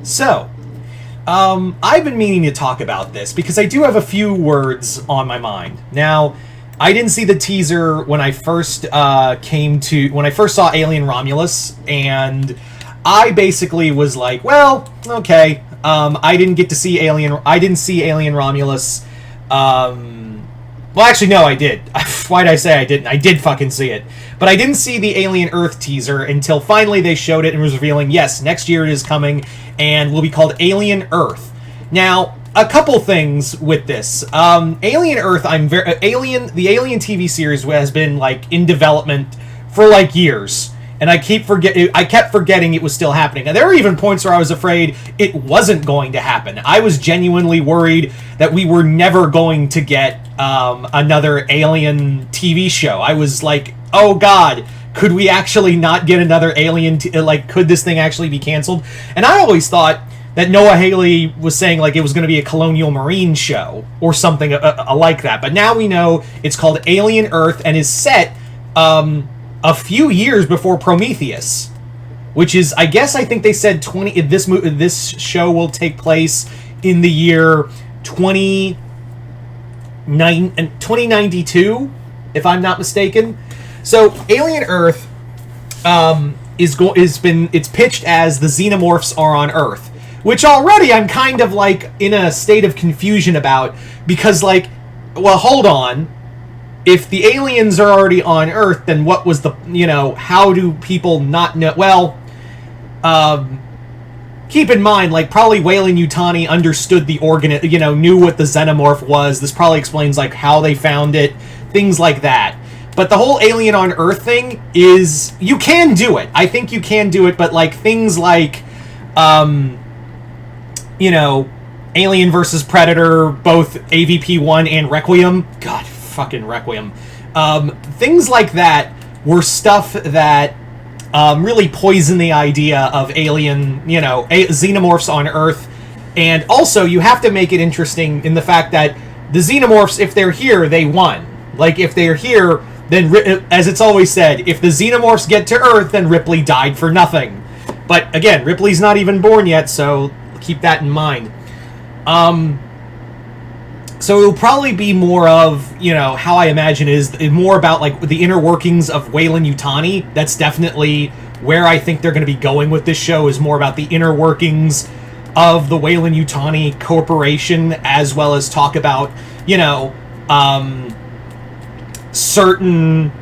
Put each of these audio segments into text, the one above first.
So, I've been meaning to talk about this because I do have a few words on my mind. Now, I didn't see the teaser when I first when I first saw Alien Romulus, and I basically was like, well, okay. I didn't get to see I didn't see Alien Romulus. Well, actually, no, I did. Why did I say I didn't? I did fucking see it. But I didn't see the Alien Earth teaser until finally they showed it and was revealing, yes, next year it is coming and will be called Alien Earth. Now, a couple things with this. Alien Earth, the Alien TV series has been, like, in development for, like, years. And I kept forgetting it was still happening. And there were even points where I was afraid it wasn't going to happen. I was genuinely worried that we were never going to get another Alien TV show. I was like, oh god, could we actually not get another Alien? Could this thing actually be canceled? And I always thought that Noah Hawley was saying like it was going to be a Colonial Marine show or something like that. But now we know it's called Alien Earth and is set a few years before Prometheus, which is, I think they said this show will take place in the year 2092, if I'm not mistaken. So Alien Earth it's pitched as the Xenomorphs are on Earth, which already I'm kind of like in a state of confusion about, because like, well, hold on. If the aliens are already on Earth, then what was how do people not know? Well, keep in mind, like, probably Weyland-Yutani understood the organ, knew what the Xenomorph was. This probably explains, like, how they found it, things like that. But the whole alien on Earth thing is, you can do it. I think you can do it, but, like, things like, Alien versus Predator, both AVP-1 and Requiem, God, fucking Requiem. Things like that were stuff that really poison the idea of alien, xenomorphs on Earth. And also, you have to make it interesting in the fact that the xenomorphs, if they're here, they won. Like, if they're here, then, as it's always said, if the xenomorphs get to Earth, then Ripley died for nothing. But, again, Ripley's not even born yet, so keep that in mind. So it'll probably be more of, how I imagine is more about, like, the inner workings of Weyland-Yutani. That's definitely where I think they're going to be going with this show, is more about the inner workings of the Weyland-Yutani Corporation, as well as talk about, certain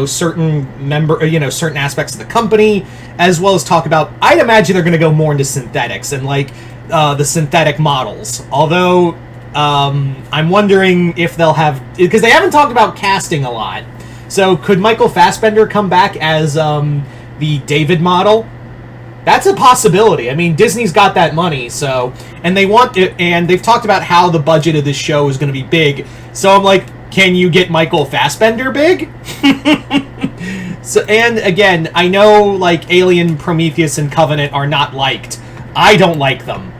certain aspects of the company, as well as talk about, I'd imagine they're going to go more into synthetics and, like, the synthetic models. Although, I'm wondering if they'll have, because they haven't talked about casting a lot. So could Michael Fassbender come back as the David model? That's a possibility. I mean, Disney's got that money, so, and they want it, and they've talked about how the budget of this show is going to be big. So I'm like, can you get Michael Fassbender big? So, and again, I know, like, Alien, Prometheus, and Covenant are not liked. I don't like them.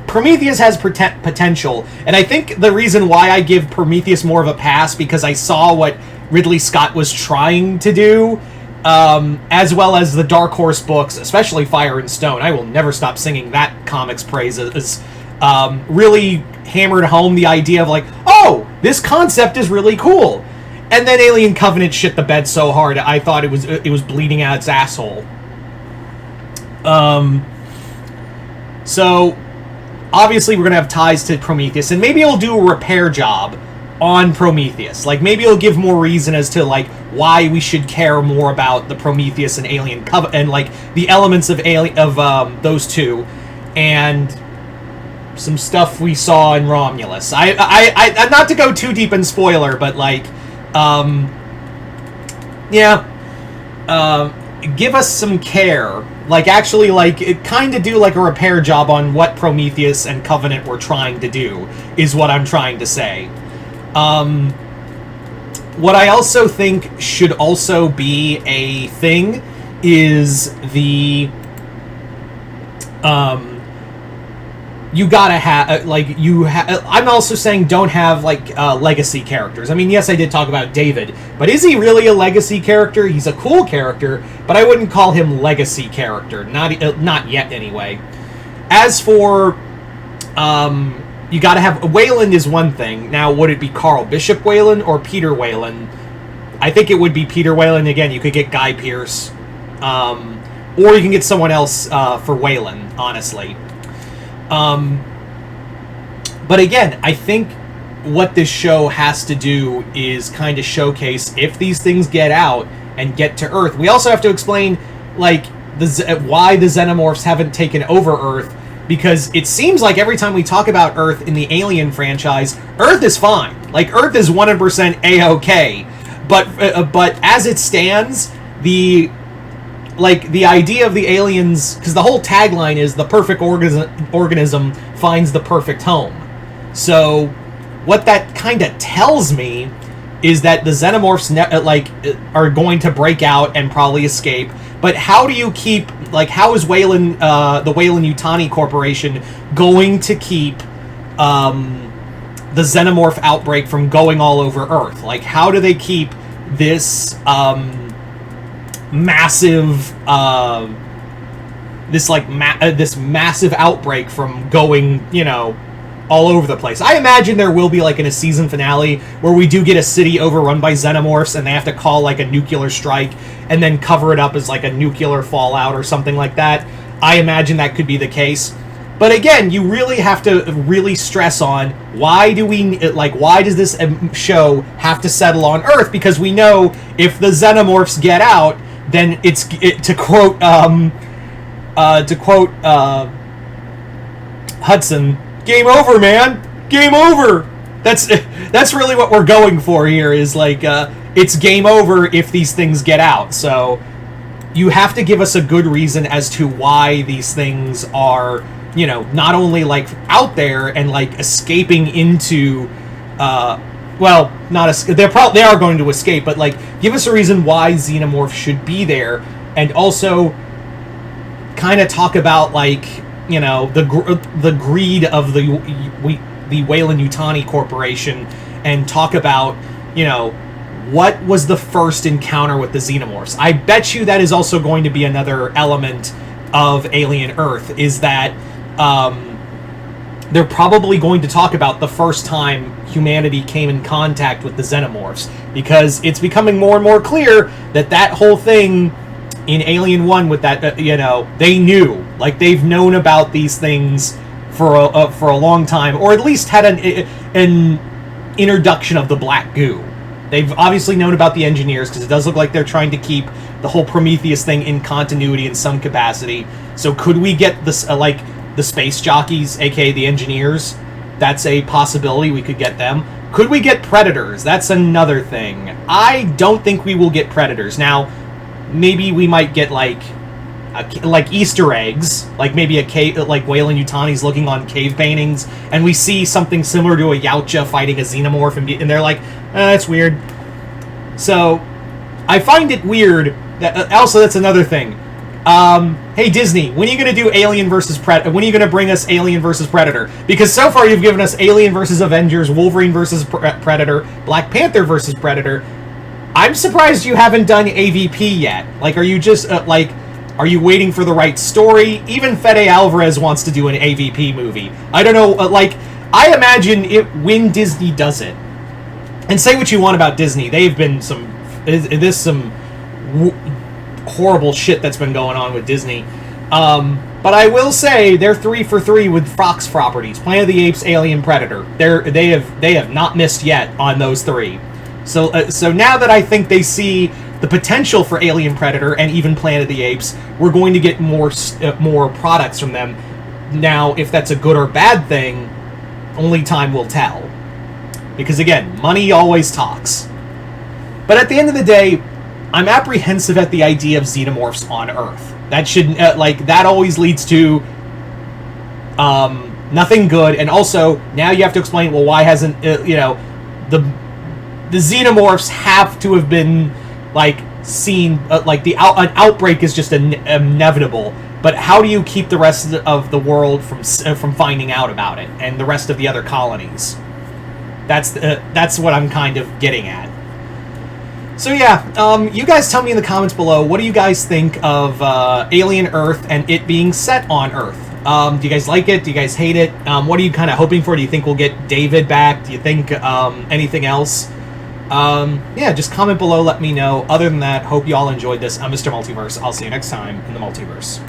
Prometheus has potential, and I think the reason why I give Prometheus more of a pass, because I saw what Ridley Scott was trying to do, as well as the Dark Horse books, especially Fire and Stone. I will never stop singing that comic's praises. Really hammered home the idea of, like, oh, this concept is really cool. And then Alien Covenant shit the bed so hard, I thought it was bleeding out its asshole. So obviously we're going to have ties to Prometheus, and maybe it'll do a repair job on Prometheus. Like, maybe it'll give more reason as to, like, why we should care more about the Prometheus and Alien Covenant, and, like, the elements of those two, and some stuff we saw in Romulus. I not to go too deep in spoiler, but, like, give us some care. Like, actually, like, it kind of do, like, a repair job on what Prometheus and Covenant were trying to do, is what I'm trying to say. What I also think should also be a thing is the, you gotta have I'm also saying don't have like legacy characters. I mean, yes, I did talk about David, but is he really a legacy character? He's a cool character, but I wouldn't call him legacy character. Not yet, anyway. As for you gotta have Wayland is one thing. Now, would it be Carl Bishop Wayland or Peter Wayland? I think it would be Peter Wayland. Again, you could get Guy Pearce, or you can get someone else for Wayland. Honestly. But again, I think what this show has to do is kind of showcase if these things get out and get to Earth. We also have to explain, like, why the Xenomorphs haven't taken over Earth, because it seems like every time we talk about Earth in the Alien franchise, Earth is fine. Like, Earth is 100% A-OK. But as it stands, the idea of the aliens, because the whole tagline is the perfect organism finds the perfect home. So what that kind of tells me is that the Xenomorphs are going to break out and probably escape. But how do you keep, like, how is Weyland, the Weyland-Yutani Corporation going to keep the Xenomorph outbreak from going all over Earth? Like, how do they keep this massive this massive outbreak from going, you know, all over the place? I imagine there will be, like, in a season finale where we do get a city overrun by Xenomorphs and they have to call, like, a nuclear strike and then cover it up as, like, a nuclear fallout or something like that. I imagine that could be the case. But again, you really have to really stress on why does this show have to settle on Earth? Because we know if the Xenomorphs get out, then to quote Hudson, game over, man, game over. That's really what we're going for here. Is like it's game over if these things get out. So you have to give us a good reason as to why these things are, you know, not only, like, out there and, like, escaping into, they are going to escape, but, like, give us a reason why Xenomorph should be there, and also kind of talk about, like, you know, the greed of the Weyland-Yutani Corporation, and talk about, you know, what was the first encounter with the Xenomorphs. I bet you that is also going to be another element of Alien Earth, is that they're probably going to talk about the first time humanity came in contact with the Xenomorphs, because it's becoming more and more clear that whole thing in Alien 1 with that, you know, they knew, like, they've known about these things for a long time, or at least had an introduction of the black goo. They've obviously known about the engineers, because it does look like they're trying to keep the whole Prometheus thing in continuity in some capacity. So could we get this, the space jockeys, aka the engineers? That's a possibility. We could get them. Could we get predators? That's another thing. I don't think we will get predators. Now, maybe we might get, like Easter eggs, like maybe a cave, like Weyland-Yutani's looking on cave paintings, and we see something similar to a Yautja fighting a Xenomorph, and they're like, that's weird. So, I find it weird that, also, that's another thing. Hey Disney, when are you going to do Alien versus Predator? When are you going to bring us Alien versus Predator? Because so far you've given us Alien versus Avengers, Wolverine versus Predator, Black Panther versus Predator. I'm surprised you haven't done AVP yet. Like, are you just, are you waiting for the right story? Even Fede Alvarez wants to do an AVP movie. I don't know, I imagine when Disney does it. And say what you want about Disney, they've been some horrible shit that's been going on with Disney. But I will say they're 3 for 3 with Fox properties: Planet of the Apes, Alien, Predator. They have not missed yet on those 3. So now that I think they see the potential for Alien, Predator, and even Planet of the Apes, we're going to get more products from them. Now, if that's a good or bad thing, only time will tell. Because again, money always talks. But at the end of the day, I'm apprehensive at the idea of Xenomorphs on Earth. That should, that always leads to nothing good. And also, now you have to explain, well, why hasn't, the Xenomorphs have to have been, seen like an outbreak is just inevitable. But how do you keep the rest of the world from finding out about it and the rest of the other colonies? That's what I'm kind of getting at. So yeah, you guys tell me in the comments below, what do you guys think of Alien Earth and it being set on Earth? Do you guys like it? Do you guys hate it? What are you kind of hoping for? Do you think we'll get David back? Do you think anything else? Yeah, just comment below, let me know. Other than that, hope you all enjoyed this. I'm Mr. Multiverse. I'll see you next time in the Multiverse.